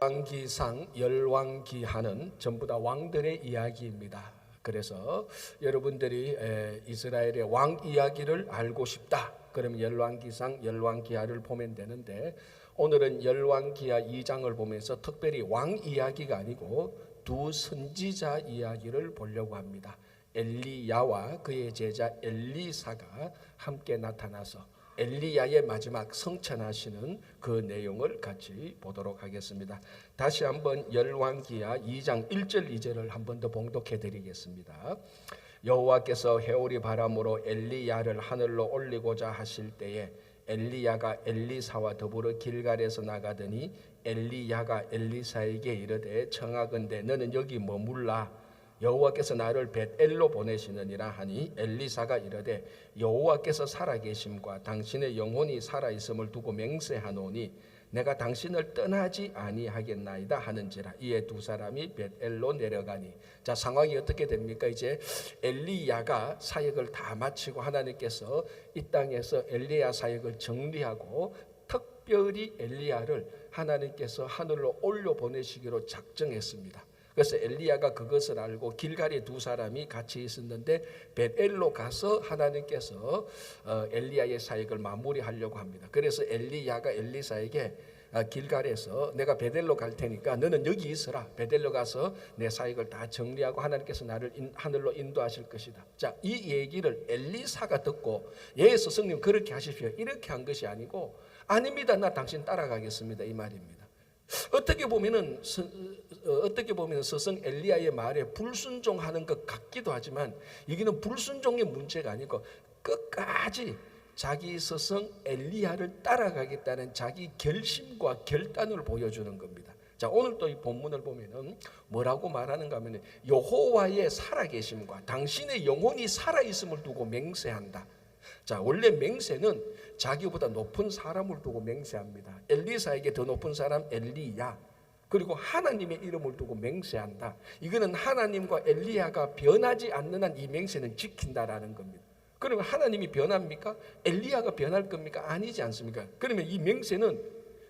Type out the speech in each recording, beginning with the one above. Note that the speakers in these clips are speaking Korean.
열왕기상, 열왕기하는 전부 다 왕들의 이야기입니다. 그래서 여러분들이 이스라엘의 왕 이야기를 알고 싶다 그러면 열왕기상, 열왕기하를 보면 되는데, 오늘은 열왕기하 2장을 보면서 특별히 왕 이야기가 아니고 두 선지자 이야기를 보려고 합니다. 엘리야와 그의 제자 엘리사가 함께 나타나서 엘리야의 마지막 성천하시는 그 내용을 같이 보도록 하겠습니다. 다시 한번 열왕기하 2장 1절 2절을 한 번 더 봉독해 드리겠습니다. 여호와께서 회오리 바람으로 엘리야를 하늘로 올리고자 하실 때에 엘리야가 엘리사와 더불어 길갈에서 나가더니 엘리야가 엘리사에게 이르되 청하건대 너는 여기 머물라. 여호와께서 나를 벳엘로 보내시느니라 하니 엘리사가 이르되 여호와께서 살아계심과 당신의 영혼이 살아있음을 두고 맹세하노니 내가 당신을 떠나지 아니하겠나이다 하는지라. 이에 두 사람이 벳엘로 내려가니. 자, 상황이 어떻게 됩니까? 이제 엘리야가 사역을 다 마치고 하나님께서 이 땅에서 엘리야 사역을 정리하고 특별히 엘리야를 하나님께서 하늘로 올려 보내시기로 작정했습니다. 그래서 엘리야가 그것을 알고 길갈에 두 사람이 같이 있었는데 벳엘로 가서 하나님께서 엘리야의 사역을 마무리하려고 합니다. 그래서 엘리야가 엘리사에게 길갈에서 내가 벳엘로 갈 테니까 너는 여기 있어라. 벳엘로 가서 내 사역을 다 정리하고 하나님께서 나를 하늘로 인도하실 것이다. 자, 이 얘기를 엘리사가 듣고 예 스승님 그렇게 하십시오 이렇게 한 것이 아니고 아닙니다. 나 당신 따라가겠습니다 이 말입니다. 어떻게 보면 스승 엘리야의 말에 불순종하는 것 같기도 하지만 이게는 불순종의 문제가 아니고 끝까지 자기 스승 엘리야를 따라가겠다는 자기 결심과 결단을 보여주는 겁니다. 자, 오늘 또 이 본문을 보면은 뭐라고 말하는가 하면 여호와의 살아계심과 당신의 영혼이 살아있음을 두고 맹세한다. 자, 원래 맹세는 자기보다 높은 사람을 두고 맹세합니다. 엘리사에게 더 높은 사람 엘리야, 그리고 하나님의 이름을 두고 맹세한다. 이거는 하나님과 엘리야가 변하지 않는 한 이 맹세는 지킨다라는 겁니다. 그러면 하나님이 변합니까? 엘리야가 변할 겁니까? 아니지 않습니까? 그러면 이 맹세는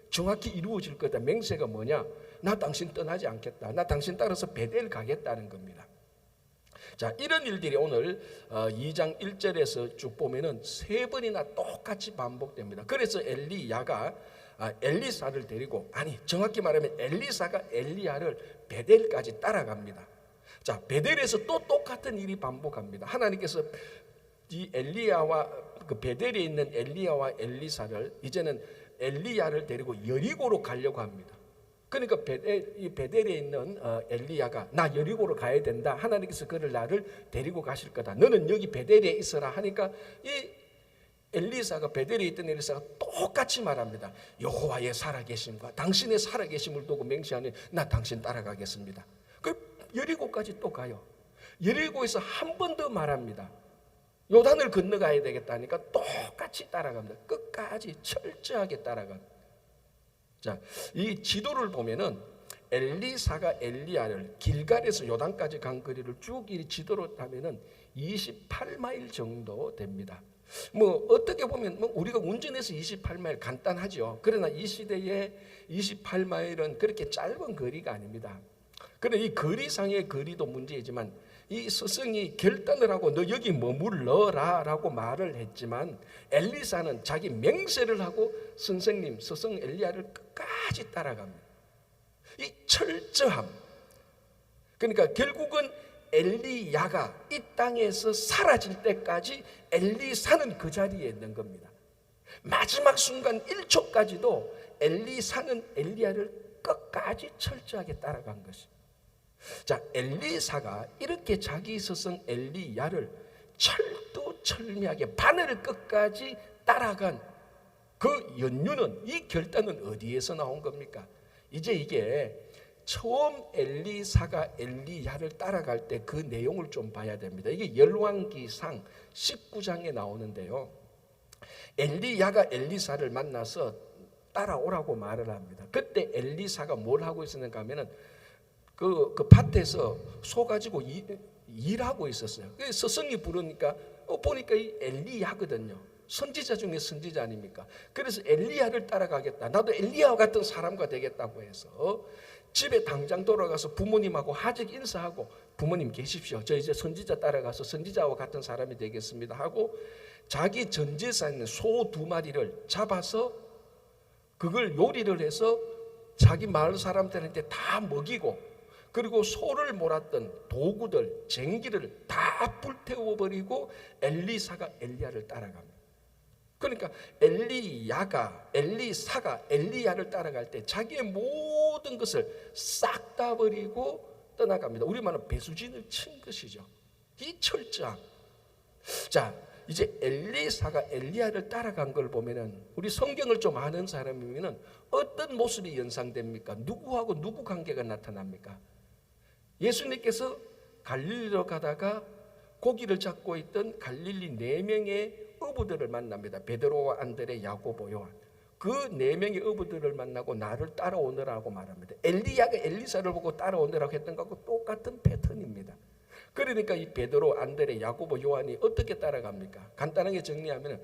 정확히 이루어질 거다. 맹세가 뭐냐? 나 당신 떠나지 않겠다. 나 당신 따라서 벳엘 가겠다는 겁니다. 자, 이런 일들이 오늘 2장 1절에서 쭉 보면은 세 번이나 똑같이 반복됩니다. 그래서 엘리야가 엘리사를 데리고, 아니 정확히 말하면 엘리사가 엘리야를 벳엘까지 따라갑니다. 자, 벳엘에서 또 똑같은 일이 반복합니다. 하나님께서 이 엘리야와 그 벳엘에 있는 엘리야와 엘리사를 이제는 엘리야를 데리고 여리고로 가려고 합니다. 그러니까 이 벳엘에 있는 엘리야가 나 여리고로 가야 된다. 하나님께서 그를 나를 데리고 가실 거다. 너는 여기 벳엘에 있어라 하니까 이 엘리사가 벳엘에 있던 엘리사가 똑같이 말합니다. 여호와의 살아계심과 당신의 살아계심을 두고 맹세하니 나 당신 따라가겠습니다. 그 여리고까지 또 가요. 여리고에서 한 번 더 말합니다. 요단을 건너가야 되겠다니까 똑같이 따라갑니다. 끝까지 철저하게 따라갑니다. 자, 이 지도를 보면은 엘리사가 엘리야를 길갈에서 요단까지 간 거리를 쭉 이 지도로 타면은 28마일 정도 됩니다. 뭐 어떻게 보면 우리가 운전해서 28마일 간단하죠. 그러나 이 시대에 28마일은 그렇게 짧은 거리가 아닙니다. 그런데 이 거리상의 거리도 문제이지만 이 스승이 결단을 하고 너 여기 머물러라 라고 말을 했지만 엘리사는 자기 맹세를 하고 선생님 스승 엘리야를 끝까지 따라갑니다. 이 철저함, 그러니까 결국은 엘리야가 이 땅에서 사라질 때까지 엘리사는 그 자리에 있는 겁니다. 마지막 순간 1초까지도 엘리사는 엘리야를 끝까지 철저하게 따라간 것입니다. 자, 엘리사가 이렇게 자기 스승 엘리야를 철두철미하게 바늘 끝까지 따라간 그 연유는, 이 결단은 어디에서 나온 겁니까? 이제 이게 처음 엘리사가 엘리야를 따라갈 때 그 내용을 좀 봐야 됩니다. 이게 열왕기상 19장에 나오는데요. 엘리야가 엘리사를 만나서 따라오라고 말을 합니다. 그때 엘리사가 뭘 하고 있었는가 하면은 그 밭에서 소 가지고 일하고 있었어요. 그래서 스승이 부르니까 보니까 이 엘리야거든요. 선지자 중에 선지자 아닙니까? 그래서 엘리야를 따라가겠다. 나도 엘리야와 같은 사람과 되겠다고 해서 집에 당장 돌아가서 부모님하고 하직 인사하고 부모님 계십시오. 저 이제 선지자 따라가서 선지자와 같은 사람이 되겠습니다 하고 자기 전 재산에 있는 소 2마리를 잡아서 그걸 요리를 해서 자기 마을 사람들한테 다 먹이고 그리고 소를 몰았던 도구들, 쟁기를 다 불태워버리고 엘리사가 엘리야를 따라갑니다. 그러니까 엘리사가 엘리야를 따라갈 때 자기의 모든 것을 싹 다 버리고 떠나갑니다. 우리말은 배수진을 친 것이죠. 이 철저함. 자, 이제 엘리사가 엘리야를 따라간 걸 보면은 우리 성경을 좀 아는 사람이면은 어떤 모습이 연상됩니까? 누구하고 누구 관계가 나타납니까? 예수님께서 갈릴리로 가다가 고기를 잡고 있던 갈릴리 4명의 어부들을 만납니다. 베드로와 안드레, 야고보, 요한. 그 4명의 어부들을 만나고 나를 따라오너라고 말합니다. 엘리야가 엘리사를 보고 따라오너라고 했던 것하고 똑같은 패턴입니다. 그러니까 이 베드로, 안드레, 야고보, 요한이 어떻게 따라갑니까? 간단하게 정리하면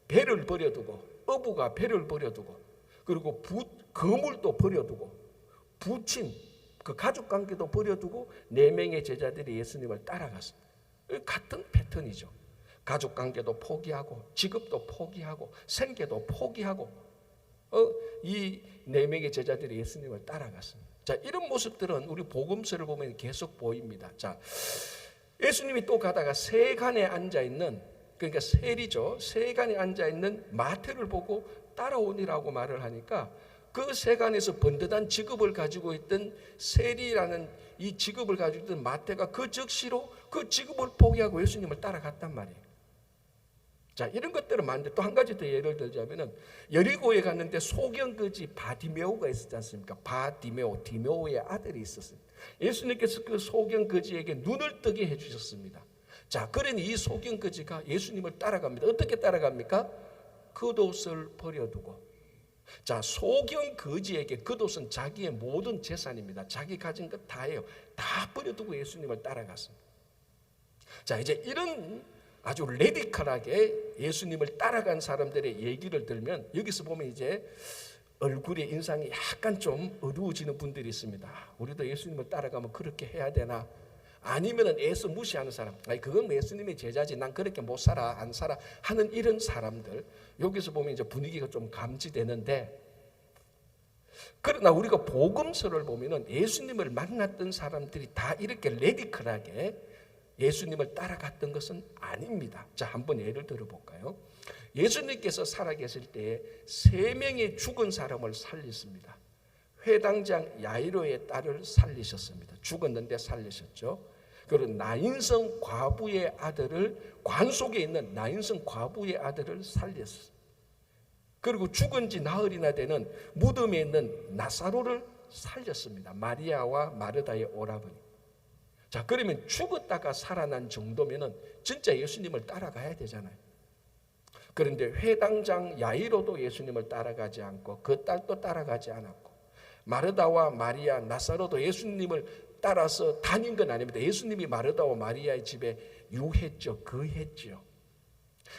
배를 버려두고 어부가 배를 버려두고 그리고 거물도 버려두고 부친 그 가족관계도 버려두고 4명의 제자들이 예수님을 따라갔습니다. 같은 패턴이죠. 가족관계도 포기하고 직업도 포기하고 생계도 포기하고 이 4명의 제자들이 예수님을 따라갔습니다. 자, 이런 모습들은 우리 복음서를 보면 계속 보입니다. 자, 예수님이 또 가다가 세간에 앉아있는 그러니까 세리죠. 세간에 앉아있는 마태를 보고 따라오니라고 말을 하니까 그 세간에서 번듯한 직업을 가지고 있던 세리라는 이 직업을 가지고 있던 마태가 그 즉시로 그 직업을 포기하고 예수님을 따라갔단 말이에요. 자, 이런 것들은 많은데 또 한 가지 더 예를 들자면은 여리고에 갔는데 소경거지 바디메오가 있었지 않습니까? 디메오의 아들이 있었습니다. 예수님께서 그 소경거지에게 눈을 뜨게 해주셨습니다. 자, 그러니 이 소경거지가 예수님을 따라갑니다. 어떻게 따라갑니까? 겉옷을 버려두고. 자, 소경거지에게 겉옷은 자기의 모든 재산입니다. 자기 가진 것 다예요. 다 버려두고 예수님을 따라갔습니다. 자, 이제 이런 아주 레디컬하게 예수님을 따라간 사람들의 얘기를 들면 여기서 보면 이제 얼굴의 인상이 약간 좀 어두워지는 분들이 있습니다. 우리도 예수님을 따라가면 그렇게 해야 되나? 아니면은 애써 무시하는 사람, 아니 그건 예수님의 제자지, 난 그렇게 못 살아, 안 살아 하는 이런 사람들, 여기서 보면 이제 분위기가 좀 감지되는데, 그러나 우리가 복음서를 보면은 예수님을 만났던 사람들이 다 이렇게 레디컬하게 예수님을 따라갔던 것은 아닙니다. 자, 한번 예를 들어볼까요? 예수님께서 살아계실 때에 3명의 죽은 사람을 살리십니다. 회당장 야이로의 딸을 살리셨습니다. 죽었는데 살리셨죠. 그리고 나인성 과부의 아들을, 관 속에 있는 나인성 과부의 아들을 살렸어요. 그리고 죽은 지 나흘이나 되는 무덤에 있는 나사로를 살렸습니다. 마리아와 마르다의 오라버니. 자, 그러면 죽었다가 살아난 정도면은 진짜 예수님을 따라가야 되잖아요. 그런데 회당장 야이로도 예수님을 따라가지 않고 그 딸도 따라가지 않았고 마르다와 마리아, 나사로도 예수님을 따라서 다닌 건 아닙니다. 예수님이 마르다와 마리아의 집에 유했죠. 거했죠.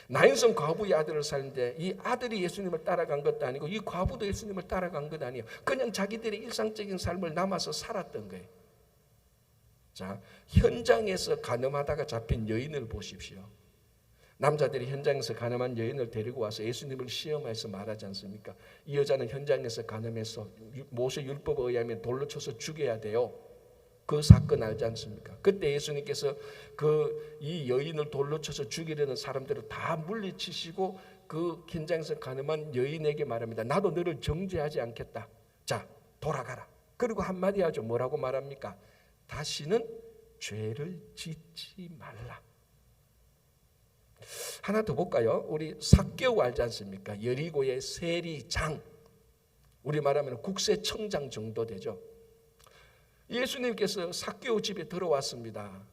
나인성 과부의 아들을 살는데 이 아들이 예수님을 따라간 것도 아니고 이 과부도 예수님을 따라간 것 아니에요. 그냥 자기들의 일상적인 삶을 남아서 살았던 거예요. 자, 현장에서 간음하다가 잡힌 여인을 보십시오. 남자들이 현장에서 간음한 여인을 데리고 와서 예수님을 시험해서 말하지 않습니까? 이 여자는 현장에서 간음해서 모세 율법에 의하면 돌로 쳐서 죽여야 돼요. 그 사건 알지 않습니까? 그때 예수님께서 이 여인을 돌로 쳐서 죽이려는 사람들을 다 물리치시고 그 현장에서 간음한 여인에게 말합니다. 나도 너를 정죄하지 않겠다. 자, 돌아가라. 그리고 한마디 하죠. 뭐라고 말합니까? 다시는 죄를 짓지 말라. 하나 더 볼까요? 우리 삭개오 알지 않습니까? 여리고의 세리장, 우리 말하면 국세청장 정도 되죠. 예수님께서 삭개오 집에 들어왔습니다.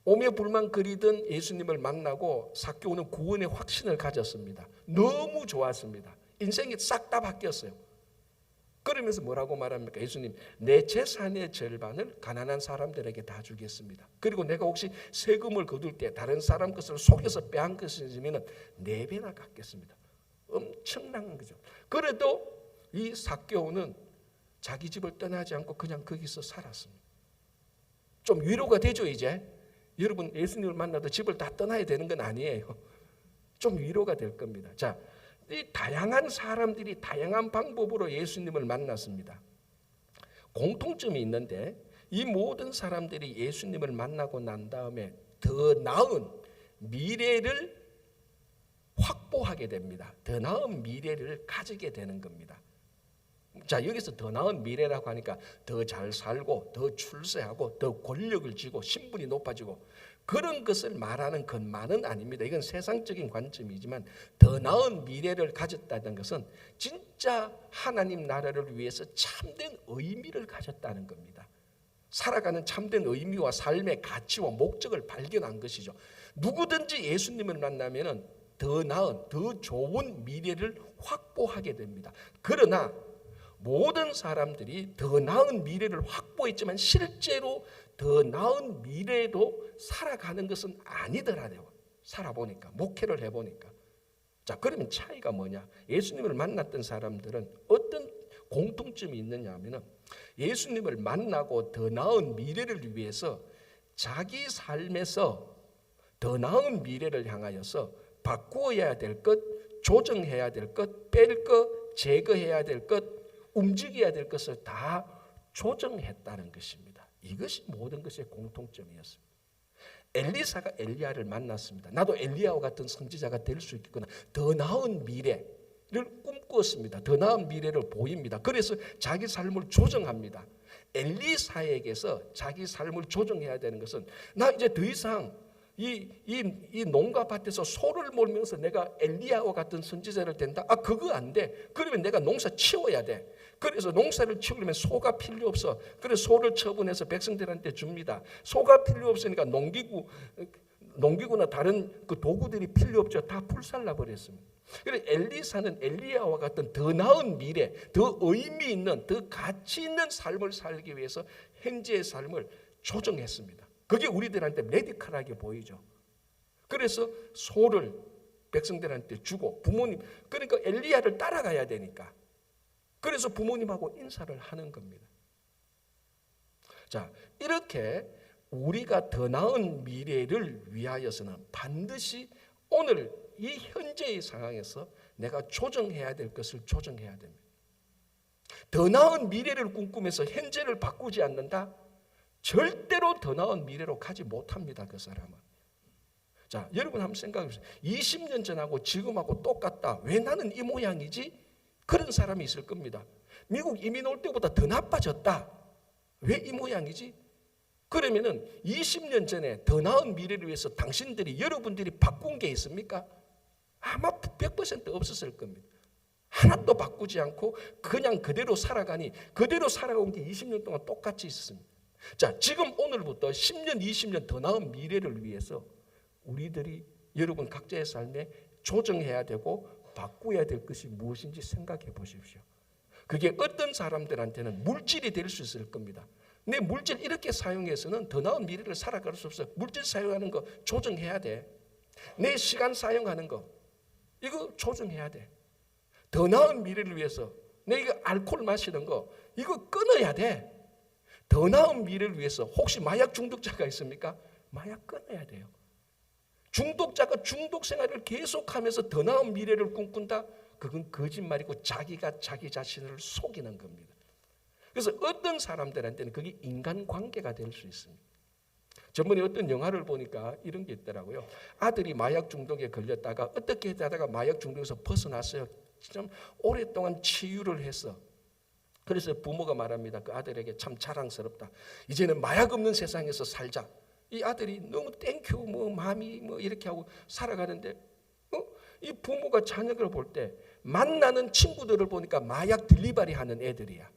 오며 불만 그리던 예수님을 만나고 삭개오는 구원의 확신을 가졌습니다. 너무 좋았습니다. 인생이 싹 다 바뀌었어요. 그러면서 뭐라고 말합니까? 예수님, 내 재산의 절반을 가난한 사람들에게 다 주겠습니다. 그리고 내가 혹시 세금을 거둘 때 다른 사람 것을 속여서 빼앗은 것이면 4배나 갚겠습니다. 엄청난 거죠. 그래도 이 삭개오는 자기 집을 떠나지 않고 그냥 거기서 살았습니다. 좀 위로가 되죠. 이제 여러분 예수님을 만나도 집을 다 떠나야 되는 건 아니에요. 좀 위로가 될 겁니다. 자, 이 다양한 사람들이 다양한 방법으로 예수님을 만났습니다. 공통점이 있는데 이 모든 사람들이 예수님을 만나고 난 다음에 더 나은 미래를 확보하게 됩니다. 더 나은 미래를 가지게 되는 겁니다. 자, 여기서 더 나은 미래라고 하니까 더 잘 살고 더 출세하고 더 권력을 쥐고 신분이 높아지고 그런 것을 말하는 것만은 아닙니다. 이건 세상적인 관점이지만 더 나은 미래를 가졌다는 것은 진짜 하나님 나라를 위해서 참된 의미를 가졌다는 겁니다. 살아가는 참된 의미와 삶의 가치와 목적을 발견한 것이죠. 누구든지 예수님을 만나면 더 나은, 더 좋은 미래를 확보하게 됩니다. 그러나 모든 사람들이 더 나은 미래를 확보했지만 실제로 더 나은 미래도 살아가는 것은 아니더라고요. 살아보니까, 목회를 해보니까. 자, 그러면 차이가 뭐냐? 예수님을 만났던 사람들은 어떤 공통점이 있느냐 하면 예수님을 만나고 더 나은 미래를 위해서 자기 삶에서 더 나은 미래를 향하여서 바꾸어야 될 것, 조정해야 될 것, 뺄 것, 제거해야 될 것, 움직여야 될 것을 다 조정했다는 것입니다. 이것이 모든 것의 공통점이었습니다. 엘리사가 엘리야를 만났습니다. 나도 엘리야와 같은 선지자가 될 수 있겠구나. 더 나은 미래를 꿈꾸었습니다. 더 나은 미래를 보입니다. 그래서 자기 삶을 조정합니다. 엘리사에게서 자기 삶을 조정해야 되는 것은 나 이제 더 이상 이 농가 밭에서 소를 몰면서 내가 엘리야와 같은 선지자를 된다. 그거 안 돼. 그러면 내가 농사 치워야 돼. 그래서 농사를 치우려면 소가 필요 없어. 그래서 소를 처분해서 백성들한테 줍니다. 소가 필요 없으니까 농기구나 다른 그 도구들이 필요 없죠. 다 불살라 버렸습니다. 그래서 엘리사는 엘리야와 같은 더 나은 미래, 더 의미 있는, 더 가치 있는 삶을 살기 위해서 현재의 삶을 조정했습니다. 그게 우리들한테 레디컬하게 보이죠. 그래서 소를 백성들한테 주고 부모님, 그러니까 엘리야를 따라가야 되니까. 그래서 부모님하고 인사를 하는 겁니다. 자, 이렇게 우리가 더 나은 미래를 위하여서는 반드시 오늘 이 현재의 상황에서 내가 조정해야 될 것을 조정해야 됩니다. 더 나은 미래를 꿈꾸면서 현재를 바꾸지 않는다? 절대로 더 나은 미래로 가지 못합니다. 그 사람은. 자, 여러분 한번 생각해 보세요. 20년 전하고 지금하고 똑같다. 왜 나는 이 모양이지? 그런 사람이 있을 겁니다. 미국 이민 올 때보다 더 나빠졌다. 왜 이 모양이지? 그러면은 20년 전에 더 나은 미래를 위해서 당신들이, 여러분들이 바꾼 게 있습니까? 아마 100% 없었을 겁니다. 하나도 바꾸지 않고 그냥 그대로 살아가니 그대로 살아온 게 20년 동안 똑같이 있었습니다. 자, 지금 오늘부터 10년, 20년 더 나은 미래를 위해서 우리들이 여러분 각자의 삶에 조정해야 되고 바꾸어야 될 것이 무엇인지 생각해 보십시오. 그게 어떤 사람들한테는 물질이 될 수 있을 겁니다. 내 물질 이렇게 사용해서는 더 나은 미래를 살아갈 수 없어. 물질 사용하는 거 조정해야 돼. 내 시간 사용하는 거 이거 조정해야 돼. 더 나은 미래를 위해서 내 이거 알코올 마시는 거 이거 끊어야 돼. 더 나은 미래를 위해서 혹시 마약 중독자가 있습니까? 마약 끊어야 돼요. 중독자가 중독 생활을 계속하면서 더 나은 미래를 꿈꾼다? 그건 거짓말이고 자기가 자기 자신을 속이는 겁니다. 그래서 어떤 사람들한테는 그게 인간관계가 될 수 있습니다. 저번에 어떤 영화를 보니까 이런 게 있더라고요. 아들이 마약 중독에 걸렸다가 어떻게 하다가 마약 중독에서 벗어났어요. 참 오랫동안 치유를 했어. 그래서 부모가 말합니다. 그 아들에게 참 자랑스럽다. 이제는 마약 없는 세상에서 살자. 이 아들이 너무 땡큐 마음이 이렇게 하고 살아가는데 이 부모가 자녀를 볼 때 만나는 친구들을 보니까 마약 딜리버리 하는 애들이야.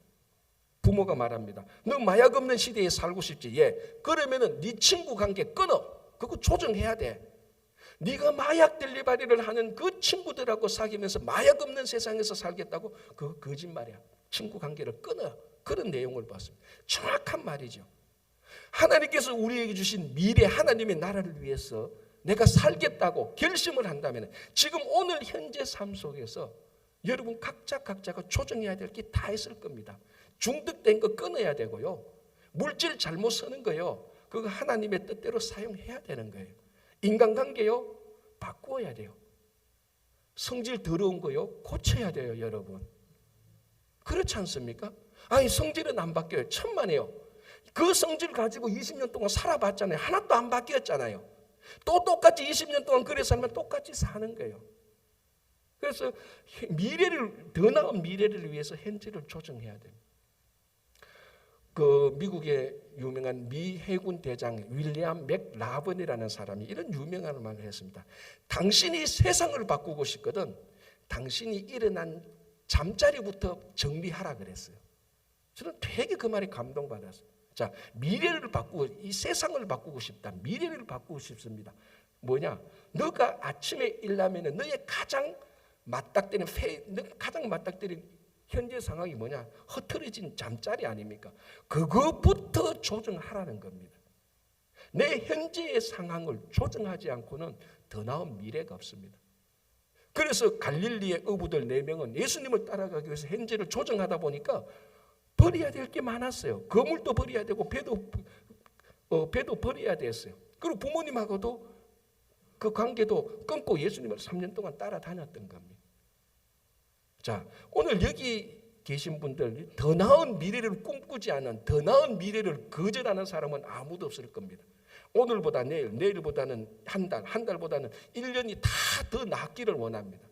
부모가 말합니다. 너 마약 없는 시대에 살고 싶지? 예. 그러면은 네 친구 관계 끊어. 그거 조정해야 돼. 네가 마약 딜리버리를 하는 그 친구들하고 사귀면서 마약 없는 세상에서 살겠다고? 그거 거짓말이야. 친구 관계를 끊어. 그런 내용을 봤습니다. 정확한 말이죠. 하나님께서 우리에게 주신 미래 하나님의 나라를 위해서 내가 살겠다고 결심을 한다면 지금 오늘 현재 삶 속에서 여러분 각자가 조정해야 될 게 다 있을 겁니다. 중독된 거 끊어야 되고요. 물질 잘못 쓰는 거요. 그거 하나님의 뜻대로 사용해야 되는 거예요. 인간관계요. 바꾸어야 돼요. 성질 더러운 거요. 고쳐야 돼요, 여러분. 그렇지 않습니까? 아니 성질은 안 바뀌어요. 천만에요. 그 성질 가지고 20년 동안 살아봤잖아요. 하나도 안 바뀌었잖아요. 또 똑같이 20년 동안 그래 살면 똑같이 사는 거예요. 그래서 미래를 더 나은 미래를 위해서 현재를 조정해야 됩니다. 그 미국의 유명한 미 해군 대장 윌리엄 맥라번이라는 사람이 이런 유명한 말을 했습니다. 당신이 세상을 바꾸고 싶거든 당신이 일어난 잠자리부터 정리하라 그랬어요. 저는 되게 그 말에 감동받았어요. 자, 미래를 바꾸고 이 세상을 바꾸고 싶다. 미래를 바꾸고 싶습니다. 뭐냐? 너가 아침에 일어나면 너의 가장 맞닥뜨리는 가장 맞닥뜨리는 현재 상황이 뭐냐? 흐트러진 잠자리 아닙니까? 그것부터 조정하라는 겁니다. 내 현재의 상황을 조정하지 않고는 더 나은 미래가 없습니다. 그래서 갈릴리의 어부들 4명은 예수님을 따라가기 위해서 현재를 조정하다 보니까 버려야 될 게 많았어요. 거물도 버려야 되고 배도 버려야 됐어요. 그리고 부모님하고도 그 관계도 끊고 예수님을 3년 동안 따라다녔던 겁니다. 자, 오늘 여기 계신 분들 더 나은 미래를 꿈꾸지 않은 더 나은 미래를 거절하는 사람은 아무도 없을 겁니다. 오늘보다 내일, 내일보다는 한 달, 한 달보다는 1년이 다 더 낫기를 원합니다.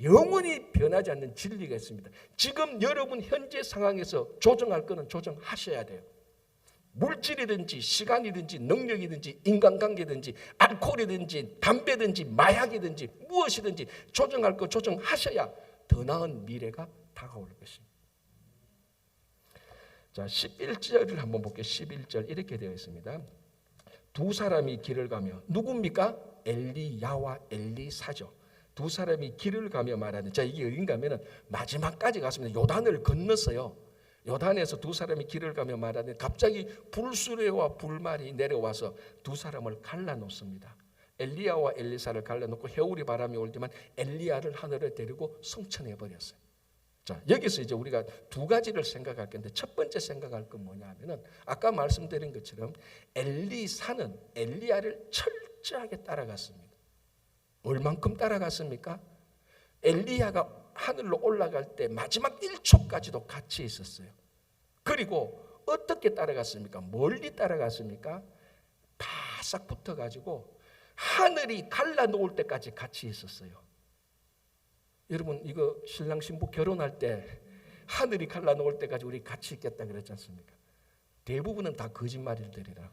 영원히 변하지 않는 진리가 있습니다. 지금 여러분 현재 상황에서 조정할 거는 조정하셔야 돼요. 물질이든지 시간이든지 능력이든지 인간관계든지 알코올이든지 담배든지 마약이든지 무엇이든지 조정할 거 조정하셔야 더 나은 미래가 다가올 것입니다. 자, 11절을 한번 볼게요. 11절 이렇게 되어 있습니다. 두 사람이 길을 가며 누굽니까? 엘리야와 엘리사죠. 두 사람이 길을 가며 말하는 자 이게 어딘가 하면은 마지막까지 갔습니다. 요단을 건넜어요. 요단에서 두 사람이 길을 가며 말하는 갑자기 불수레와 불말이 내려와서 두 사람을 갈라놓습니다. 엘리야와 엘리사를 갈라놓고 해오리 바람이 올지만 엘리야를 하늘에 데리고 성천해 버렸어요. 자 여기서 이제 우리가 두 가지를 생각할 건데 첫 번째 생각할 건 뭐냐 하면은 아까 말씀드린 것처럼 엘리사는 엘리야를 철저하게 따라갔습니다. 얼만큼 따라갔습니까? 엘리야가 하늘로 올라갈 때 마지막 1초까지도 같이 있었어요. 그리고 어떻게 따라갔습니까? 멀리 따라갔습니까? 바싹 붙어가지고 하늘이 갈라놓을 때까지 같이 있었어요. 여러분 이거 신랑 신부 결혼할 때 하늘이 갈라놓을 때까지 우리 같이 있겠다 그랬지 않습니까? 대부분은 다 거짓말들이라.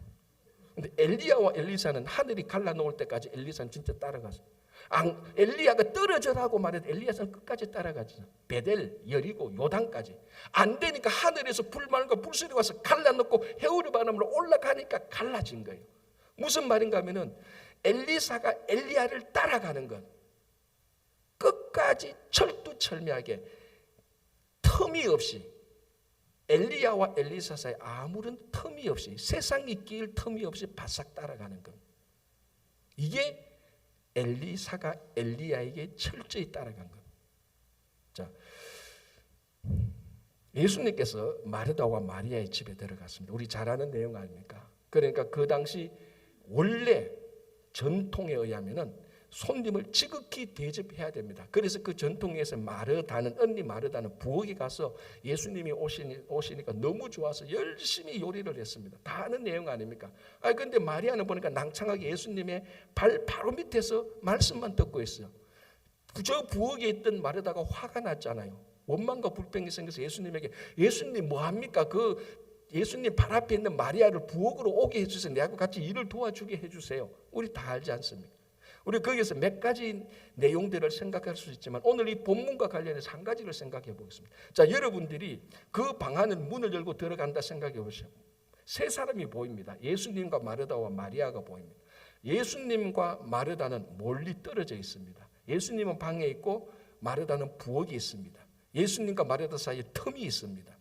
근데 엘리야와 엘리사는 하늘이 갈라놓을 때까지 엘리사는 진짜 따라갔어요. 엘리야가 떨어져라고 말해도 엘리야는 끝까지 따라가죠. 베델, 여리고, 요단까지. 안 되니까 하늘에서 불말과 불소리가 와서 갈라놓고 해오리 바람으로 올라가니까 갈라진 거예요. 무슨 말인가 하면은 엘리사가 엘리야를 따라가는 것 끝까지 철두철미하게 틈이 없이 엘리야와 엘리사 사이 아무런 틈이 없이 세상이 끼일 틈이 없이 바싹 따라가는 것. 이게 엘리사가 엘리야에게 철저히 따라간 것. 자, 예수님께서 마르다와 마리아의 집에 들어갔습니다. 우리 잘 아는 내용 아닙니까? 그러니까 그 당시 원래 전통에 의하면은 손님을 지극히 대접해야 됩니다. 그래서 그 전통에서 마르다는 언니 마르다는 부엌에 가서 예수님이 오시니까 너무 좋아서 열심히 요리를 했습니다. 다 아는 내용 아닙니까? 근데 마리아는 보니까 낭창하게 예수님의 발 바로 밑에서 말씀만 듣고 있어요. 저 부엌에 있던 마르다가 화가 났잖아요. 원망과 불평이 생겨서 예수님에게 예수님 뭐합니까? 예수님 발 앞에 있는 마리아를 부엌으로 오게 해주세요. 내하고 같이 일을 도와주게 해주세요. 우리 다 알지 않습니까? 우리 거기서 몇 가지 내용들을 생각할 수 있지만 오늘 이 본문과 관련해서 한 가지를 생각해 보겠습니다. 자, 여러분들이 그 방 안을 문을 열고 들어간다 생각해 보시오. 세 사람이 보입니다. 예수님과 마르다와 마리아가 보입니다. 예수님과 마르다는 멀리 떨어져 있습니다. 예수님은 방에 있고 마르다는 부엌에 있습니다. 예수님과 마리아 사이에 틈이 있습니다.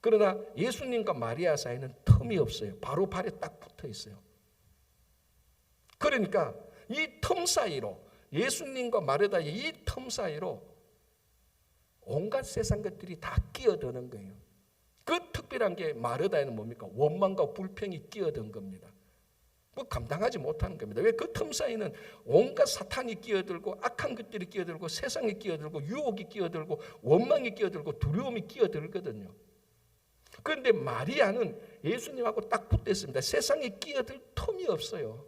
그러나 예수님과 마리아 사이에는 틈이 없어요. 바로 발에 딱 붙어 있어요. 그러니까 이 틈 사이로, 예수님과 마리아의 이 틈 사이로 온갖 세상 것들이 다 끼어드는 거예요. 그 특별한 게 마르다에는 뭡니까? 원망과 불평이 끼어든 겁니다. 뭐 감당하지 못하는 겁니다. 왜? 그 틈 사이는 온갖 사탄이 끼어들고 악한 것들이 끼어들고 세상이 끼어들고 유혹이 끼어들고 원망이 끼어들고 두려움이 끼어들거든요. 그런데 마리아는 예수님하고 딱 붙어 있습니다. 세상에 끼어들 틈이 없어요.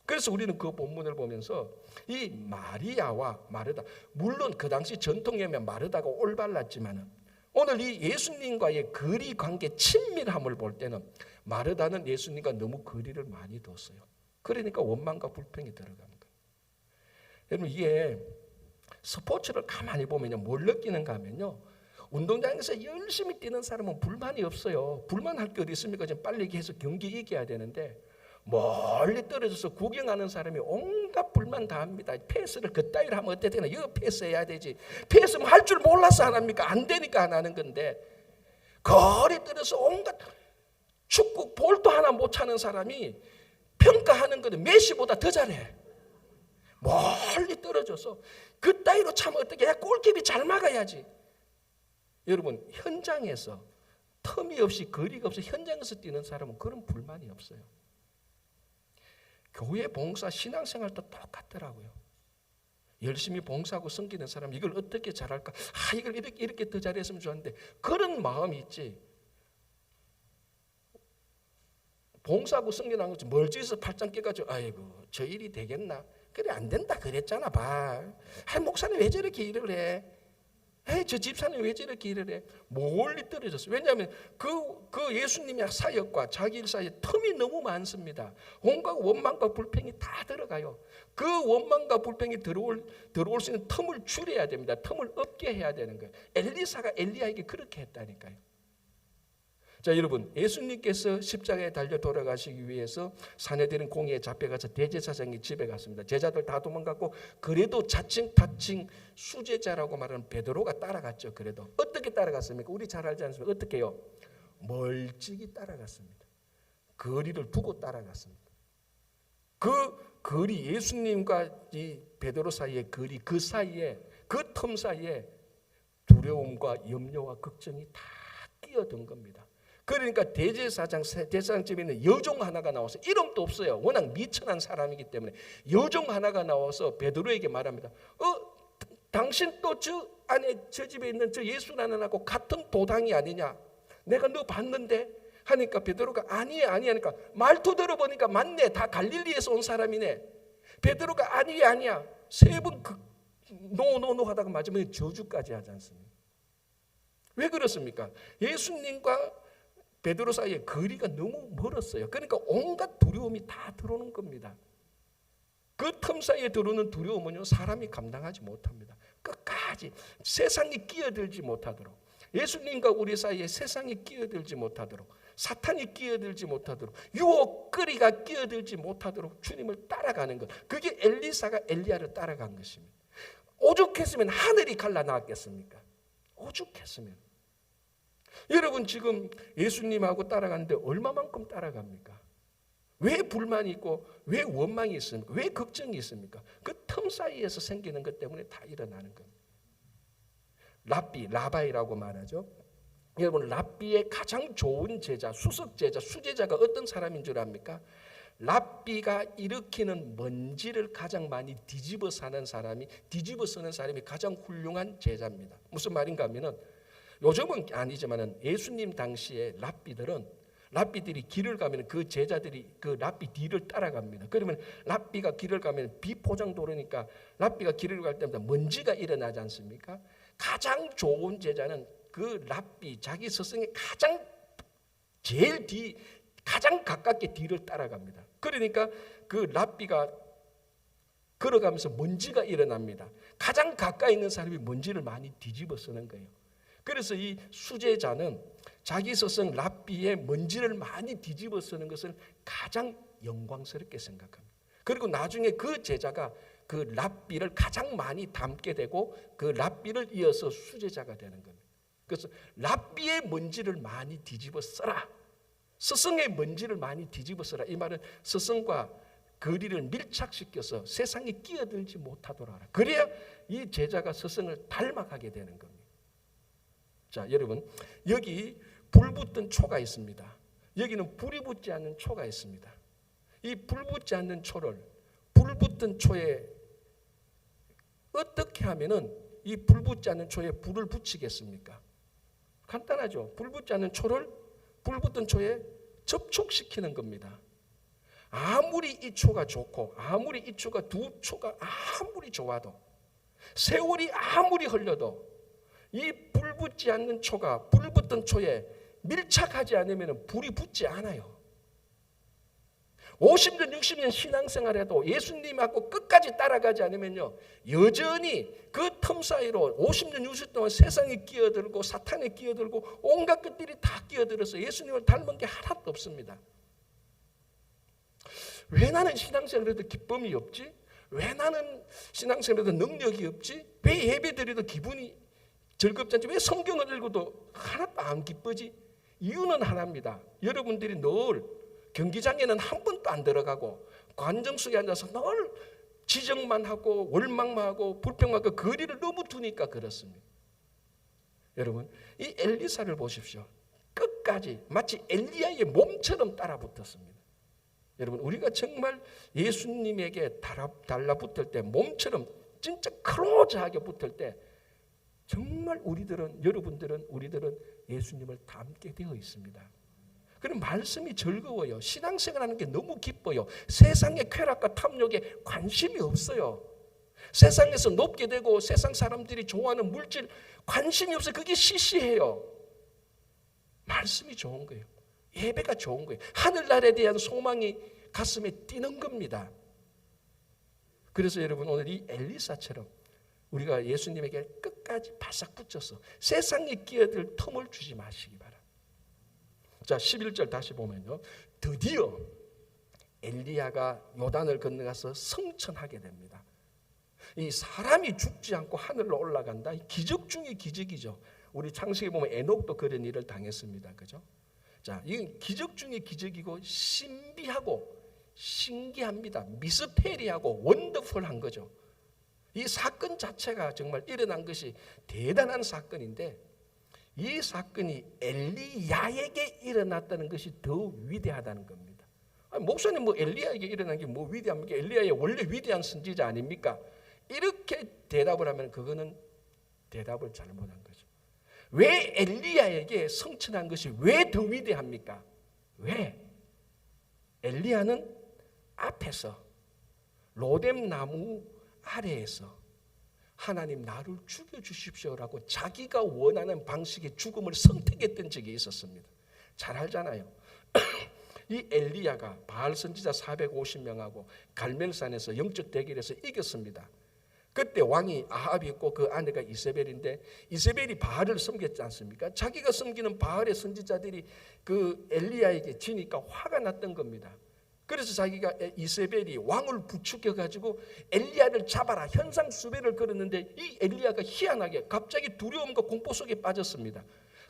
그래서 우리는 그 본문을 보면서 이 마리아와 마르다, 물론 그 당시 전통에 의하면 마르다가 올바랐지만 오늘 이 예수님과의 거리 관계 친밀함을 볼 때는 마르다는 예수님과 너무 거리를 많이 뒀어요. 그러니까 원망과 불평이 들어가는 거예요. 여러분, 이게 스포츠를 가만히 보면요, 뭘 느끼는가 하면요, 운동장에서 열심히 뛰는 사람은 불만이 없어요. 불만할 게 어디 있습니까? 지금 빨리 해서 경기 이겨야 되는데 멀리 떨어져서 구경하는 사람이 온갖 불만 다 합니다. 패스를 그따위로 하면 어때 되나? 이거 패스해야 되지. 패스면 할 줄 몰라서 안 합니까? 안 되니까 안 하는 건데, 거리 떨어져서 온갖 축구 볼도 하나 못 차는 사람이 평가하는 거는 메시보다 더 잘해. 멀리 떨어져서 그따위로 차면 어떻게 해? 골키퍼이 잘 막아야지. 여러분, 현장에서 틈이 없이, 거리가 없이 현장에서 뛰는 사람은 그런 불만이 없어요. 교회 봉사, 신앙생활도 똑같더라고요. 열심히 봉사하고 섬기는 사람, 이걸 어떻게 잘할까? 이걸 이렇게 더 잘했으면 좋았는데, 그런 마음이 있지. 봉사하고 섬기는 거지 멀찍이서 팔짱 껴가지고 아이고 저 일이 되겠나? 그래 안 된다 그랬잖아 봐. 목사님 왜 저렇게 일을 해? 저 집사님 왜 저렇게 일을 해? 멀리 떨어졌어요. 왜냐하면 그 예수님의 사역과 자기 일 사이에 틈이 너무 많습니다. 온갖 원망과 불평이 다 들어가요. 그 원망과 불평이 들어올 수 있는 틈을 줄여야 됩니다. 틈을 없게 해야 되는 거예요. 엘리사가 엘리야에게 그렇게 했다니까요. 자, 여러분, 예수님께서 십자가에 달려 돌아가시기 위해서 사내들은 공회에 잡혀가서 대제사장이 집에 갔습니다. 제자들 다 도망갔고, 그래도 자칭 타칭 수제자라고 말하는 베드로가 따라갔죠. 그래도 어떻게 따라갔습니까? 우리 잘 알지 않습니까? 어떻게 해요? 멀찍이 따라갔습니다. 거리를 두고 따라갔습니다. 그 거리, 예수님과 이 베드로 사이의 거리, 그 사이에, 그 틈 사이에 두려움과 염려와 걱정이 다 끼어든 겁니다. 그러니까 대제사장집에 있는 여종 하나가 나와서, 이름도 없어요. 워낙 미천한 사람이기 때문에 여종 하나가 나와서 베드로에게 말합니다. 당신 또 저 집에 있는 저 예수라는 하고 같은 도당이 아니냐? 내가 너 봤는데? 하니까 베드로가 아니야 하니까 말투 들어보니까 맞네. 다 갈릴리에서 온 사람이네. 베드로가 아니야. 세 번 노 하다가 마지막에 저주까지 하지 않습니까? 왜 그렇습니까? 예수님과 베드로 사이에 거리가 너무 멀었어요. 그러니까 온갖 두려움이 다 들어오는 겁니다. 그 틈 사이에 들어오는 두려움은요, 사람이 감당하지 못합니다. 끝까지 세상이 끼어들지 못하도록, 예수님과 우리 사이에 세상이 끼어들지 못하도록, 사탄이 끼어들지 못하도록, 유혹거리가 끼어들지 못하도록 주님을 따라가는 것, 그게 엘리사가 엘리야를 따라간 것입니다. 오죽했으면 하늘이 갈라나왔겠습니까? 오죽했으면. 여러분, 지금 예수님하고 따라가는데 얼마만큼 따라갑니까? 왜 불만이 있고 왜 원망이 있습니까? 왜 걱정이 있습니까? 그 틈 사이에서 생기는 것 때문에 다 일어나는 겁니다. 라바이라고 말하죠. 여러분, 랍비의 가장 좋은 제자, 수석 제자, 수제자가 어떤 사람인 줄 압니까? 랍비가 일으키는 먼지를 가장 많이 뒤집어 쓰는 사람이 가장 훌륭한 제자입니다. 무슨 말인가 하면은, 요즘은 아니지만은 예수님 당시에 랍비들이 길을 가면 그 제자들이 그 랍비 뒤를 따라갑니다. 그러면 랍비가 길을 가면 비포장도로니까 랍비가 길을 갈 때마다 먼지가 일어나지 않습니까? 가장 좋은 제자는 그 랍비, 자기 스승의 제일 가장 가깝게 뒤를 따라갑니다. 그러니까 그 랍비가 걸어가면서 먼지가 일어납니다. 가장 가까이 있는 사람이 먼지를 많이 뒤집어 쓰는 거예요. 그래서 이 수제자는 자기 스승 랍비의 먼지를 많이 뒤집어 쓰는 것을 가장 영광스럽게 생각합니다. 그리고 나중에 그 제자가 그 랍비를 가장 많이 담게 되고 그 랍비를 이어서 수제자가 되는 겁니다. 그래서 랍비의 먼지를 많이 뒤집어 써라. 스승의 먼지를 많이 뒤집어 써라. 이 말은 스승과 거리를 밀착시켜서 세상에 끼어들지 못하도록 하라. 그래야 이 제자가 스승을 닮아가게 되는 겁니다. 자, 여러분, 여기 불 붙던 초가 있습니다. 여기는 불이 붙지 않는 초가 있습니다. 이 불 붙지 않는 초를 불 붙던 초에 어떻게 하면은 이 불 붙지 않는 초에 불을 붙이겠습니까? 간단하죠. 불 붙지 않는 초를 불 붙던 초에 접촉시키는 겁니다. 아무리 이 초가 좋고 아무리 이 초가 두 초가 아무리 좋아도 세월이 아무리 흘러도 이 불 붙지 않는 초가 불 붙던 초에 밀착하지 않으면 불이 붙지 않아요. 50년 60년 신앙생활해도 예수님하고 끝까지 따라가지 않으면요 여전히 그 틈 사이로 50년 60년 동안 세상에 끼어들고 사탄에 끼어들고 온갖 것들이 다 끼어들어서 예수님을 닮은 게 하나도 없습니다. 왜 나는 신앙생활에도 기쁨이 없지? 왜 나는 신앙생활에도 능력이 없지? 왜 예배드려도 기분이 즐겁지 않지? 왜 성경을 읽어도 하나도 안 기쁘지? 이유는 하나입니다. 여러분들이 늘 경기장에는 한 번도 안 들어가고 관정 속에 앉아서 늘 지적만 하고 원망만 하고 불평만 하고 거리를 너무 두니까 그렇습니다. 여러분, 이 엘리사를 보십시오. 끝까지 마치 엘리야의 몸처럼 따라붙었습니다. 여러분, 우리가 정말 예수님에게 달라붙을 때 몸처럼 진짜 클로즈하게 붙을 때 정말 여러분들은 예수님을 닮게 되어 있습니다. 그럼 말씀이 즐거워요. 신앙생활하는 게 너무 기뻐요. 세상의 쾌락과 탐욕에 관심이 없어요. 세상에서 높게 되고 세상 사람들이 좋아하는 물질 관심이 없어요. 그게 시시해요. 말씀이 좋은 거예요. 예배가 좋은 거예요. 하늘나라에 대한 소망이 가슴에 뛰는 겁니다. 그래서 여러분 오늘 이 엘리사처럼 우리가 예수님에게 끝까지 바싹 붙여서 세상에 끼어들 틈을 주지 마시기 바랍니다. 자, 11절 다시 보면요. 드디어 엘리야가 요단을 건너가서 성천하게 됩니다. 이 사람이 죽지 않고 하늘로 올라간다. 기적 중의 기적이죠. 우리 창세기 보면 에녹도 그런 일을 당했습니다. 그죠? 자, 이건 기적 중의 기적이고 신비하고 신기합니다. 미스테리하고 원더풀한 거죠. 이 사건 자체가 정말 일어난 것이 대단한 사건인데 이 사건이 엘리야에게 일어났다는 것이 더 위대하다는 겁니다. 아니, 목사님 엘리야에게 일어난 게 위대합니까? 엘리야의 원래 위대한 선지자 아닙니까? 이렇게 대답을 하면 그거는 대답을 잘못한 거죠. 왜 엘리야에게 성천한 것이 왜 더 위대합니까? 왜? 엘리야는 앞에서 로뎀 나무 아래에서 하나님 나를 죽여주십시오라고 자기가 원하는 방식의 죽음을 선택했던 적이 있었습니다. 잘 알잖아요. 이 엘리야가 바알 선지자 450명하고 갈멜산에서 영적 대결에서 이겼습니다. 그때 왕이 아합이 있고 그 아내가 이세벨인데 이세벨이 바알을 섬겼지 않습니까? 자기가 섬기는 바알의 선지자들이 그 엘리야에게 지니까 화가 났던 겁니다. 그래서 자기가 이세벨이 왕을 부추겨가지고 엘리야를 잡아라 현상 수배를 걸었는데 이 엘리야가 희한하게 갑자기 두려움과 공포 속에 빠졌습니다.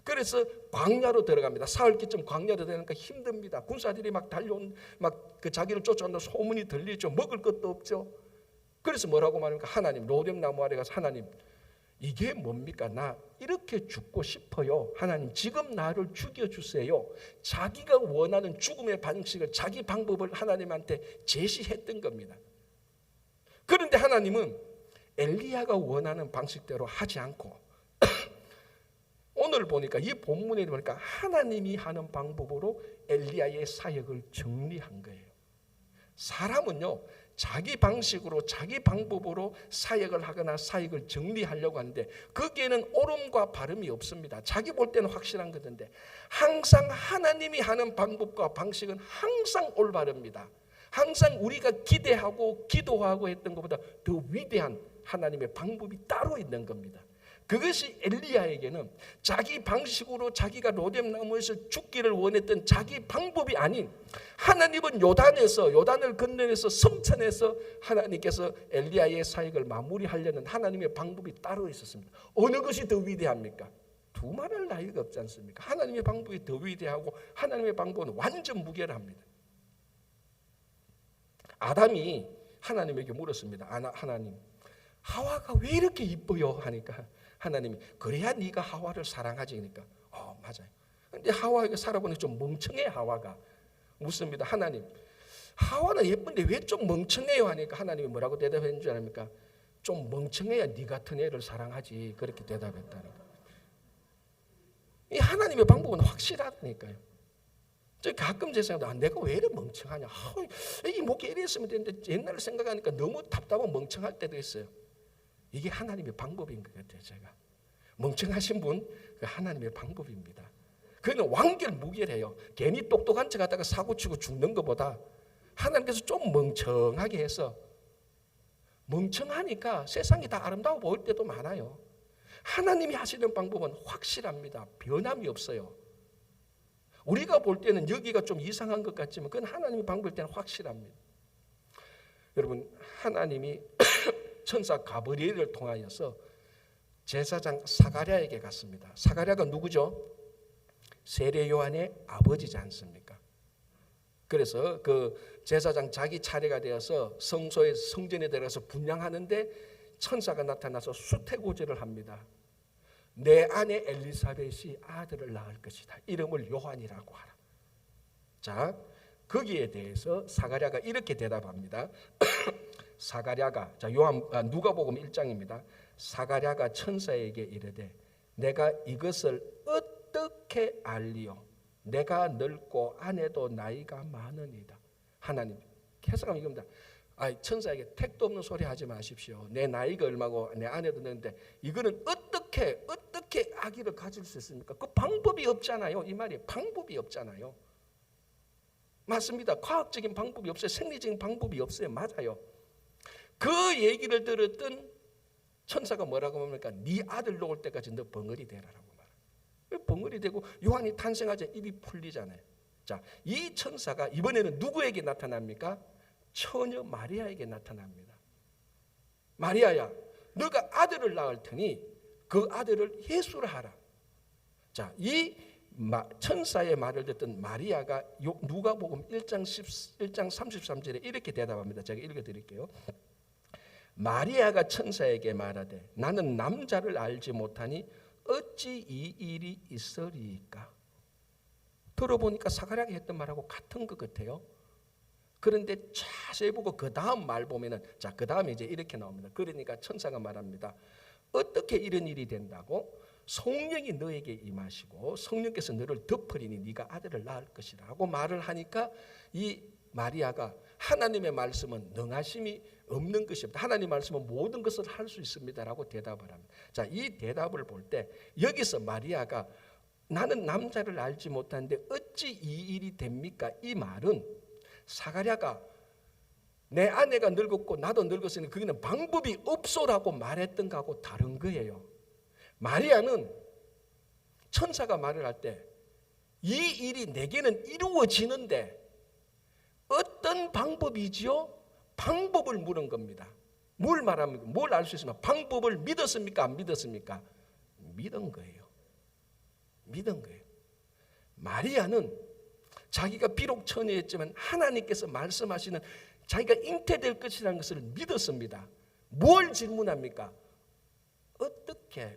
그래서 광야로 들어갑니다. 사흘기쯤 광야로 들어가니까 힘듭니다. 군사들이 막 달려온 그 자기를 쫓아온다 소문이 들리죠. 먹을 것도 없죠. 그래서 뭐라고 말합니까? 하나님, 로뎀 나무 아래 가서 하나님 이게 뭡니까? 나 이렇게 죽고 싶어요. 하나님 지금 나를 죽여주세요. 자기가 원하는 죽음의 방식을 자기 방법을 하나님한테 제시했던 겁니다. 그런데 하나님은 엘리야가 원하는 방식대로 하지 않고 오늘 보니까 이 본문에 보니까 하나님이 하는 방법으로 엘리야의 사역을 정리한 거예요. 사람은요 자기 방식으로 자기 방법으로 사역을 하거나 사역을 정리하려고 하는데 거기에는 옳음과 바름이 없습니다. 자기 볼 때는 확실한 것인데 항상 하나님이 하는 방법과 방식은 항상 올바릅니다. 항상 우리가 기대하고 기도하고 했던 것보다 더 위대한 하나님의 방법이 따로 있는 겁니다. 그것이 엘리야에게는 자기 방식으로 자기가 로뎀나무에서 죽기를 원했던 자기 방법이 아닌, 하나님은 요단을 건너에서 성천에서 하나님께서 엘리야의 사역을 마무리하려는 하나님의 방법이 따로 있었습니다. 어느 것이 더 위대합니까? 두말할 나위가 없지 않습니까? 하나님의 방법이 더 위대하고 하나님의 방법은 완전 무결합니다. 아담이 하나님에게 물었습니다. 하나님, 하와가 왜 이렇게 이뻐요? 하니까 하나님이 그래야 네가 하와를 사랑하지. 그러니까 맞아요. 근데 하와가 살아보니 좀 멍청해. 하와가 묻습니다. 하나님, 하와는 예쁜데 왜 좀 멍청해요? 하니까 하나님이 뭐라고 대답했는 줄 아십니까? 좀 멍청해야 네 같은 애를 사랑하지. 그렇게 대답했다니까. 이 하나님의 방법은 확실하다니까요. 저 가끔 제 생각도 내가 왜 이렇게 멍청하냐. 이 목에 이랬으면 되는데 옛날을 생각하니까 너무 답답하고 멍청할 때도 있어요. 이게 하나님의 방법인 것 같아요. 제가 멍청하신 분, 그 하나님의 방법입니다. 그는 완결무결해요. 괜히 똑똑한 척 하다가 사고치고 죽는 것보다 하나님께서 좀 멍청하게 해서, 멍청하니까 세상이 다 아름다워 보일 때도 많아요. 하나님이 하시는 방법은 확실합니다. 변함이 없어요. 우리가 볼 때는 여기가 좀 이상한 것 같지만 그건 하나님의 방법일 때는 확실합니다. 여러분, 하나님이 천사 가브리엘을 통하여서 제사장 사가랴에게 갔습니다. 사가랴가 누구죠? 세례 요한의 아버지지 않습니까? 그래서 그 제사장 자기 차례가 되어서 성소에 성전에 들어가서 분향하는데 천사가 나타나서 수태고지를 합니다. 내 아내 엘리사벳이 아들을 낳을 것이다. 이름을 요한이라고 하라. 자, 거기에 대해서 사가랴가 이렇게 대답합니다. 사가랴가, 누가복음 1장입니다. 사가랴가 천사에게 이르되 내가 이것을 어떻게 알리요? 내가 늙고 아내도 나이가 많으니이다. 하나님 해석하면 이겁니다. 천사에게 택도 없는 소리 하지 마십시오. 내 나이가 얼마고 내 아내도 늙는데 이거는 어떻게 아기를 가질 수 있습니까? 그 방법이 없잖아요. 이 말이 방법이 없잖아요. 맞습니다. 과학적인 방법이 없어요. 생리적인 방법이 없어요. 맞아요. 그 얘기를 들었던 천사가 뭐라고 합니까? 네 아들 놓을 때까지 너 벙어리 되라라고 말해요. 벙어리 되고 요한이 탄생하자 입이 풀리잖아요. 자, 이 천사가 이번에는 누구에게 나타납니까? 처녀 마리아에게 나타납니다. 마리아야, 너가 아들을 낳을 테니 그 아들을 예수를 하라. 자, 이 천사의 말을 듣던 마리아가 누가복음 1장 33절에 이렇게 대답합니다. 제가 읽어드릴게요. 마리아가 천사에게 말하되 나는 남자를 알지 못하니 어찌 이 일이 있으리까? 들어보니까 사가랴가 했던 말하고 같은 것 같아요. 그런데 자세히 보고 그 다음 말 보면은, 자, 그 다음에 이제 이렇게 나옵니다. 그러니까 천사가 말합니다. 어떻게 이런 일이 된다고? 성령이 너에게 임하시고 성령께서 너를 덮으리니 네가 아들을 낳을 것이라고 말을 하니까 이 마리아가 하나님의 말씀은 능하심이 없는 것이 없다. 하나님의 말씀은 모든 것을 할 수 있습니다라고 대답을 합니다. 자, 이 대답을 볼 때 여기서 마리아가 나는 남자를 알지 못하는데 어찌 이 일이 됩니까? 이 말은 사가랴가 내 아내가 늙었고 나도 늙었으니 그게는 방법이 없소라고 말했던 거하고 다른 거예요. 마리아는 천사가 말을 할 때 이 일이 내게는 이루어지는데 어떤 방법이지요? 방법을 물은 겁니다. 뭘 말합니까? 뭘 알 수 있습니까? 방법을 믿었습니까? 안 믿었습니까? 믿은 거예요. 믿은 거예요. 마리아는 자기가 비록 처녀였지만 하나님께서 말씀하시는 자기가 잉태될 것이라는 것을 믿었습니다. 뭘 질문합니까?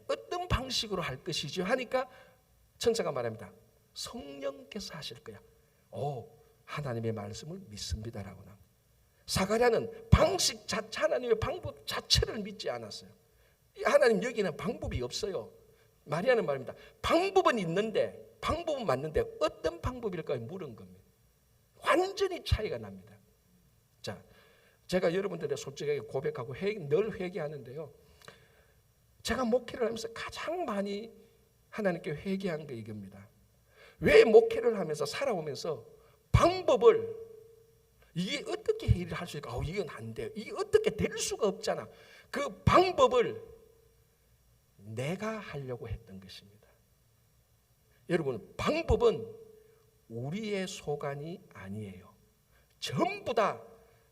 어떤 방식으로 할 것이죠? 하니까 천사가 말합니다. 성령께서 하실 거야. 하나님의 말씀을 믿습니다라고 합니다. 사가랴는 방식 자체, 하나님의 방법 자체를 믿지 않았어요. 하나님 여기는 방법이 없어요. 마리아는 말입니다. 방법은 있는데, 방법은 맞는데 어떤 방법일까요? 물은 겁니다. 완전히 차이가 납니다. 자, 제가 여러분들의 솔직하게 고백하고 늘 회개하는데요. 제가 목회를 하면서 가장 많이 하나님께 회개한 게 이겁니다. 왜 목회를 하면서 살아오면서 방법을 이게 어떻게 일을 할 수 있을까? 이건 안 돼요. 이게 어떻게 될 수가 없잖아. 그 방법을 내가 하려고 했던 것입니다. 여러분, 방법은 우리의 소관이 아니에요. 전부 다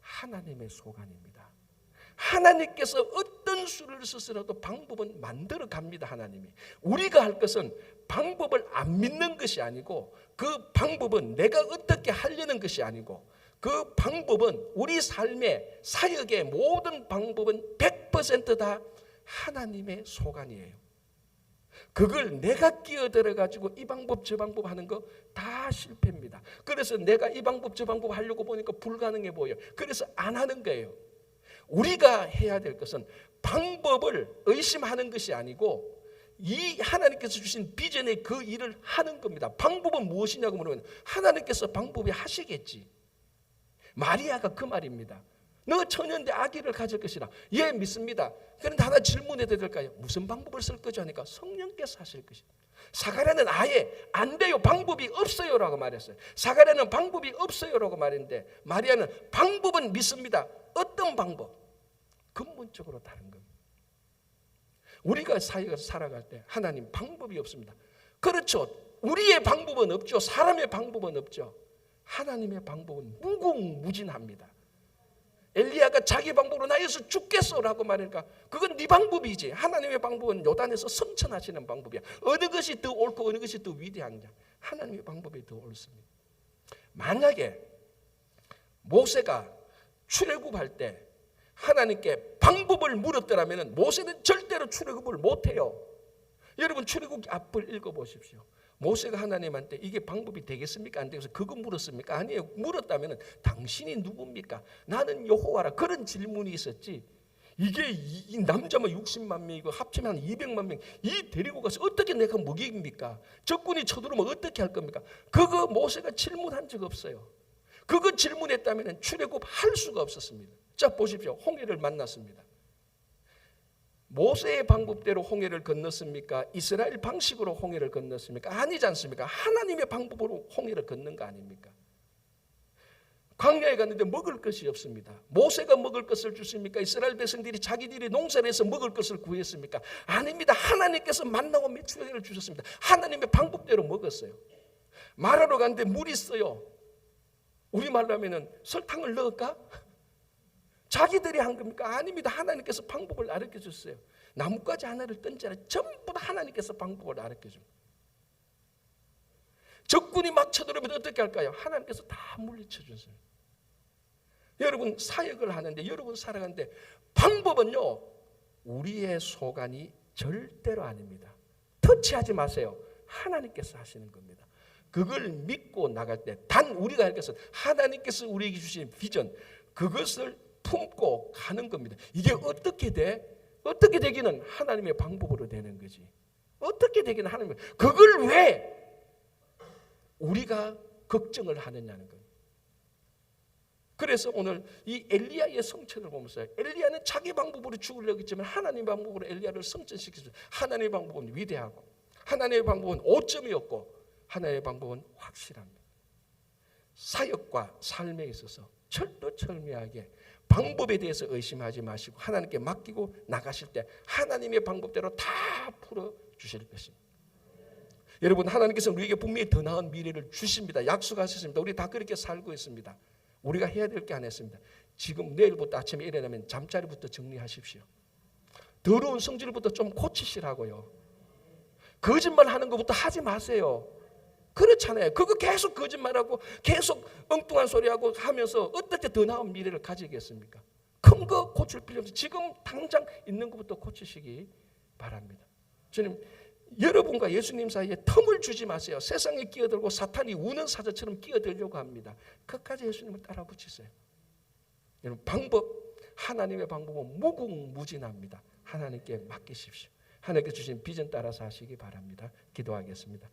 하나님의 소관입니다. 하나님께서 어떤 수를 쓰더라도 방법은 만들어 갑니다. 하나님이. 우리가 할 것은 방법을 안 믿는 것이 아니고, 그 방법은 내가 어떻게 하려는 것이 아니고, 그 방법은 우리 삶의 사역의 모든 방법은 100% 다 하나님의 소관이에요. 그걸 내가 끼어들어 가지고 이 방법 저 방법 하는 거 다 실패입니다. 그래서 내가 이 방법 저 방법 하려고 보니까 불가능해 보여요. 그래서 안 하는 거예요. 우리가 해야 될 것은 방법을 의심하는 것이 아니고, 이 하나님께서 주신 비전의 그 일을 하는 겁니다. 방법은 무엇이냐고 물으면 하나님께서 방법이 하시겠지. 마리아가 그 말입니다. 너 처녀인데 아기를 가질 것이라. 예, 믿습니다. 그런데 하나 질문해도 될까요? 무슨 방법을 쓸 거죠? 하니까 성령께서 하실 것이다. 사가랴는 아예 안 돼요, 방법이 없어요 라고 말했어요. 사가랴는 방법이 없어요 라고 말했는데, 마리아는 방법은 믿습니다. 어떤 방법? 근본적으로 다른 겁니다. 우리가 사역을 살아갈 때 하나님 방법이 없습니다. 그렇죠. 우리의 방법은 없죠. 사람의 방법은 없죠. 하나님의 방법은 무궁무진합니다. 엘리야가 자기 방법으로 나 여기서 죽겠어라고 말하니까 그건 네 방법이지. 하나님의 방법은 요단에서 성천하시는 방법이야. 어느 것이 더 옳고 어느 것이 더 위대하냐. 하나님의 방법이 더 옳습니다. 만약에 모세가 출애굽할 때 하나님께 방법을 물었더라면 모세는 절대로 출애굽을 못해요. 여러분, 출애굽 앞을 읽어보십시오. 모세가 하나님한테 이게 방법이 되겠습니까? 안 되겠어요? 그거 물었습니까? 아니에요. 물었다면 당신이 누굽니까? 나는 여호와라. 그런 질문이 있었지. 이게 이 남자만 60만 명이고 합치면 한 200만 명, 이 데리고 가서 어떻게 내가 먹입니까? 적군이 쳐들어오면 어떻게 할 겁니까? 그거 모세가 질문한 적 없어요. 그거 질문했다면 출애굽할 수가 없었습니다. 자, 보십시오. 홍해를 만났습니다. 모세의 방법대로 홍해를 건넜습니까? 이스라엘 방식으로 홍해를 건넜습니까? 아니지 않습니까? 하나님의 방법으로 홍해를 건넌 거 아닙니까? 광야에 갔는데 먹을 것이 없습니다. 모세가 먹을 것을 주십니까? 이스라엘 백성들이 자기들이 농사를 해서 먹을 것을 구했습니까? 아닙니다. 하나님께서 만나고 메추라기를 주셨습니다. 하나님의 방법대로 먹었어요. 말하러 갔는데 물이 있어요. 우리말로 하면은 설탕을 넣을까? 자기들이 한 겁니까? 아닙니다. 하나님께서 방법을 알려 줬어요. 나뭇가지 하나를 던져라. 전부 다 하나님께서 방법을 알려 줍니다. 적군이 막 쳐들어오면 어떻게 할까요? 하나님께서 다 물리쳐 주세요. 여러분, 사역을 하는데, 여러분 살아가는데 방법은요, 우리의 소관이 절대로 아닙니다. 터치하지 마세요. 하나님께서 하시는 겁니다. 그걸 믿고 나갈 때 단 우리가 할 것은 하나님께서 우리에게 주신 비전, 그것을 품고 가는 겁니다. 이게 어떻게 돼? 어떻게 되기는 하나님의 방법으로 되는 거지. 어떻게 되기는 하나님. 그걸 왜 우리가 걱정을 하느냐는 거예요. 그래서 오늘 이 엘리야의 성천을 보면서 엘리야는 자기 방법으로 죽으려고 했지만 하나님의 방법으로 엘리야를 성천시켰어요. 하나님의 방법은 위대하고 하나님의 방법은 오점이었고 하나님의 방법은 확실합니다. 사역과 삶에 있어서 철두철미하게 방법에 대해서 의심하지 마시고 하나님께 맡기고 나가실 때 하나님의 방법대로 다 풀어주실 것입니다. 여러분, 하나님께서 우리에게 분명히 더 나은 미래를 주십니다. 약속하셨습니다. 우리 다 그렇게 살고 있습니다. 우리가 해야 될 게 안 했습니다. 지금 내일부터 아침에 일어나면 잠자리부터 정리하십시오. 더러운 성질부터 좀 고치시라고요. 거짓말하는 것부터 하지 마세요. 그렇잖아요. 그거 계속 거짓말하고 계속 엉뚱한 소리하고 하면서 어떻게 더 나은 미래를 가지겠습니까? 큰 거 고칠 필요 없어요. 지금 당장 있는 것부터 고치시기 바랍니다. 주님, 여러분과 예수님 사이에 틈을 주지 마세요. 세상에 끼어들고 사탄이 우는 사자처럼 끼어들려고 합니다. 끝까지 예수님을 따라 붙이세요. 여러분, 방법, 하나님의 방법은 무궁무진합니다. 하나님께 맡기십시오. 하나님께 주신 비전 따라서 하시기 바랍니다. 기도하겠습니다.